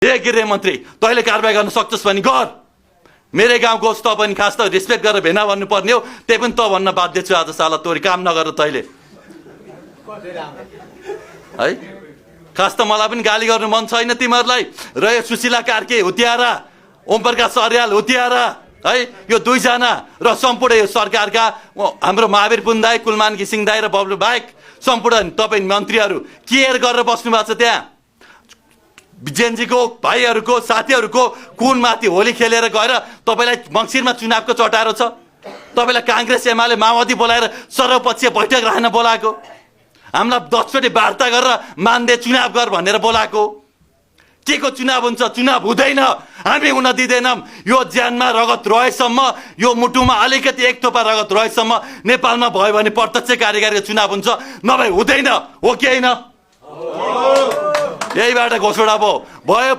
ए गृहमन्त्री तैँले कारबाही गर्न सक्छस् भने गर। मेरै गाउँको होस् त पनि खास त रेस्पेक्ट गरेर भेना भन्नुपर्ने हो। त्यही पनि त भन्न बाध्य छु आज। साला तोरी काम नगर तैँले है। खास त मलाई पनि गाली गर्नु मन छैन तिमीहरूलाई। र यो सुशीला कार्के हुत्यारा, ओम प्रकाश अर्याल हुत्यारा है, यो दुईजना र सम्पूर्ण यो सरकारका हाम्रो महावीर पुन दाई, कुलमान घिसिङ दाई र बब्लु बाहेक सम्पूर्ण तपाईँ मन्त्रीहरू केयर गरेर बस्नु भएको छ त्यहाँ। जेनजीको भाइहरूको साथीहरूको कुनमाथि होली खेलेर गएर तपाईँलाई मङ्सिरमा चुनावको चटारो छ। तपाईँलाई काङ्ग्रेस एमाले माओवादी बोलाएर सर्वपक्षीय बैठक राख्न बोलाएको, हामीलाई 10 चोटि वार्ता गरेर मान्दे चुनाव गर भनेर बोलाएको। के को चुनाव हुन्छ? चुनाव हुँदैन, हामी हुन दिँदैनौँ। यो ज्यानमा रगत रहेसम्म, यो मुटुमा अलिकति एक थोपा रगत रहेसम्म नेपालमा भयो भने प्रत्यक्ष कार्यकारीको चुनाव हुन्छ, नभए हुँदैन। हो कि होइन? यहीबाट घोषणा भयो।